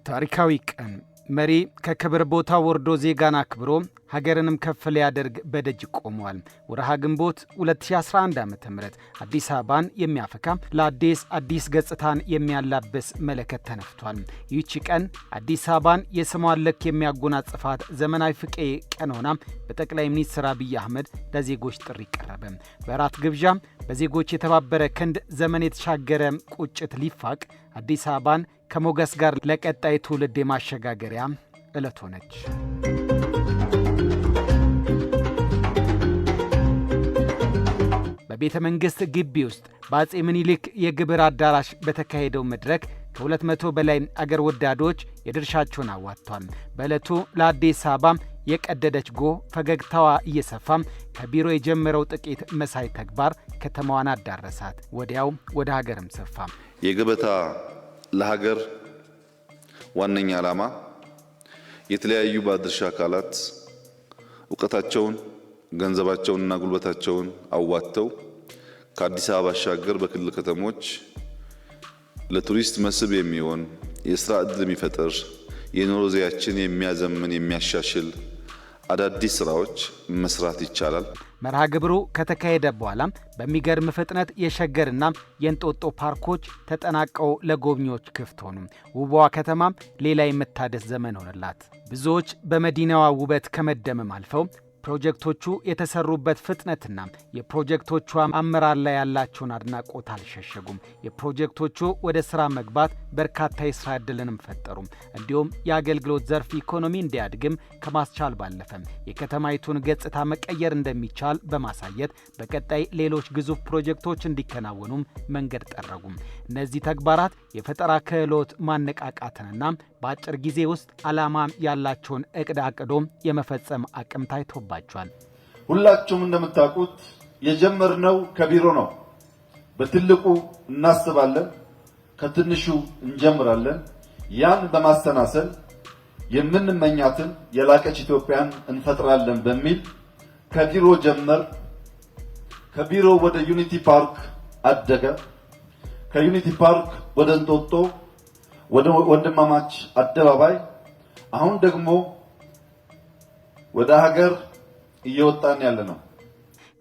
ታሪካዊ ቀን መሪ ከክብር ቦታ ወርዶ ዜጋን አክብሮ ሀገርንም ከፍ ሊያደርግ በደጅ ቆሟል። ወርሃ ግንቦት 2011 ዓ.ም አዲስ አበባን የሚያፈካ ለአዲስ ገጽታን የሚያላብስ መለከት ተነፍቷል። ይህች ቀን አዲስ አበባን የስሟን ልክ የሚያጎናጽፋት ዘመናዊ ፍቄ ቀን ሆና በጠቅላይ ሚኒስትር አብይ አህመድ ለዜጎች ጥሪ ቀረበ። በራት ግብዣ በዜጎች የተባበረ ክንድ ዘመን የተሻገረ ቁጭት ሊፋቅ አዲስ አበባን ከሞገስ ጋር ለቀጣይ ትውልድ የማሸጋገሪያ ዕለት ሆነች። በቤተ መንግሥት ግቢ ውስጥ በአፄ ምኒልክ የግብር አዳራሽ በተካሄደው መድረክ ከ200 በላይ አገር ወዳዶች የድርሻቸውን አዋጥተዋል። በዕለቱ ለአዲስ አበባ የቀደደች ጎህ ፈገግታዋ እየሰፋም ከቢሮ የጀመረው ጥቂት መሳይ ተግባር ከተማዋን አዳረሳት። ወዲያው ወደ ሀገርም ሰፋ። የገበታ ለሀገር ዋነኛ ዓላማ የተለያዩ ባለድርሻ አካላት ዕውቀታቸውን፣ ገንዘባቸውንና ጉልበታቸውን አዋጥተው ከአዲስ አበባ ባሻገር በክልል ከተሞች ለቱሪስት መስህብ የሚሆን የሥራ ዕድል የሚፈጥር የኑሮ ዘይቤያችንን የሚያዘምን የሚያሻሽል አዳዲስ ስራዎች መስራት ይቻላል። መርሃ ግብሩ ከተካሄደ በኋላ በሚገርም ፍጥነት የሸገርና የእንጦጦ ፓርኮች ተጠናቀው ለጎብኚዎች ክፍት ሆኑ። ውቧ ከተማም ሌላ የመታደስ ዘመን ሆነላት። ብዙዎች በመዲናዋ ውበት ከመደመም አልፈው ፕሮጀክቶቹ የተሰሩበት ፍጥነትና የፕሮጀክቶቹ አመራር ላይ ያላቸውን አድናቆት አልሸሸጉም። የፕሮጀክቶቹ ወደ ሥራ መግባት በርካታ የሥራ ዕድልንም ፈጠሩ። እንዲሁም የአገልግሎት ዘርፍ ኢኮኖሚ እንዲያድግም ከማስቻል ባለፈም የከተማይቱን ገጽታ መቀየር እንደሚቻል በማሳየት በቀጣይ ሌሎች ግዙፍ ፕሮጀክቶች እንዲከናወኑም መንገድ ጠረጉም። እነዚህ ተግባራት የፈጠራ ክህሎት ማነቃቃትንና በአጭር ጊዜ ውስጥ ዓላማ ያላቸውን ዕቅድ አቅዶ የመፈጸም አቅም ታይቶባቸዋል። ሁላችሁም እንደምታውቁት የጀመርነው ከቢሮ ነው። በትልቁ እናስባለን፣ ከትንሹ እንጀምራለን። ያን በማስተናሰል የምንመኛትን የላቀች ኢትዮጵያን እንፈጥራለን በሚል ከቢሮ ጀመር። ከቢሮ ወደ ዩኒቲ ፓርክ አደገ። ከዩኒቲ ፓርክ ወደ እንጦጦ፣ ወደ ወንድማማች አደባባይ፣ አሁን ደግሞ ወደ ሀገር እየወጣን ያለ ነው።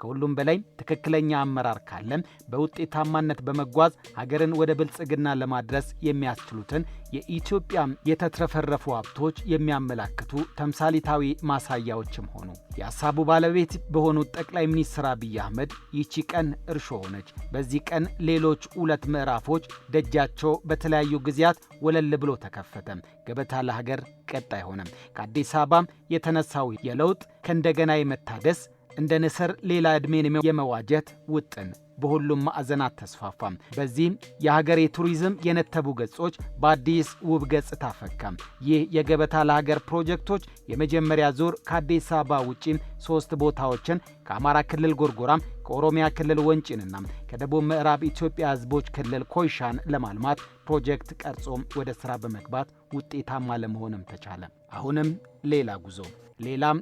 ከሁሉም በላይ ትክክለኛ አመራር ካለም በውጤታማነት በመጓዝ ሀገርን ወደ ብልጽግና ለማድረስ የሚያስችሉትን የኢትዮጵያ የተትረፈረፉ ሀብቶች የሚያመላክቱ ተምሳሌታዊ ማሳያዎችም ሆኑ። የሀሳቡ ባለቤት በሆኑት ጠቅላይ ሚኒስትር አብይ አህመድ ይቺ ቀን እርሾ ሆነች። በዚህ ቀን ሌሎች 2 ምዕራፎች ደጃቸው በተለያዩ ጊዜያት ወለል ብሎ ተከፈተ። ገበታ ለሀገር ቀጣይ ሆነ። ከአዲስ አበባ የተነሳው የለውጥ ከእንደገና የመታደስ እንደ ንስር ሌላ ዕድሜን የመዋጀት ውጥን በሁሉም ማዕዘናት ተስፋፋም። በዚህም የሀገር የቱሪዝም የነተቡ ገጾች በአዲስ ውብ ገጽታ ፈካም። ይህ የገበታ ለሀገር ፕሮጀክቶች የመጀመሪያ ዙር ከአዲስ አበባ ውጪም 3 ቦታዎችን ከአማራ ክልል ጎርጎራም፣ ከኦሮሚያ ክልል ወንጪንና ከደቡብ ምዕራብ ኢትዮጵያ ሕዝቦች ክልል ኮይሻን ለማልማት ፕሮጀክት ቀርጾም ወደ ሥራ በመግባት ውጤታማ ለመሆንም ተቻለ። አሁንም ሌላ ጉዞ፣ ሌላም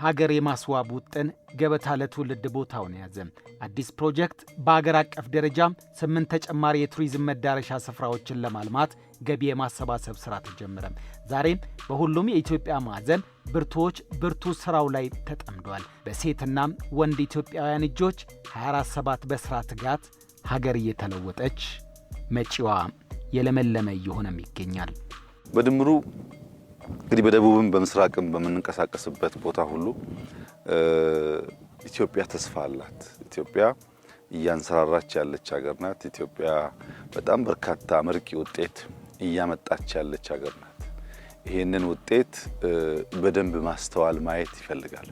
ሀገር የማስዋብ ውጥን ገበታ ለትውልድ ቦታውን ያዘ። አዲስ ፕሮጀክት በአገር አቀፍ ደረጃ 8 ተጨማሪ የቱሪዝም መዳረሻ ስፍራዎችን ለማልማት ገቢ የማሰባሰብ ሥራ ተጀመረ። ዛሬም በሁሉም የኢትዮጵያ ማዕዘን ብርቱዎች ብርቱ ሥራው ላይ ተጠምደዋል። በሴትና ወንድ ኢትዮጵያውያን እጆች 24/7 በሥራ ትጋት ሀገር እየተለወጠች መጪዋ የለመለመ እየሆነም ይገኛል። በድምሩ እንግዲህ በደቡብም በምስራቅም በምንንቀሳቀስበት ቦታ ሁሉ ኢትዮጵያ ተስፋ አላት። ኢትዮጵያ እያንሰራራች ያለች ሀገር ናት። ኢትዮጵያ በጣም በርካታ አመርቂ ውጤት እያመጣች ያለች ሀገር ናት። ይህንን ውጤት በደንብ ማስተዋል ማየት ይፈልጋል።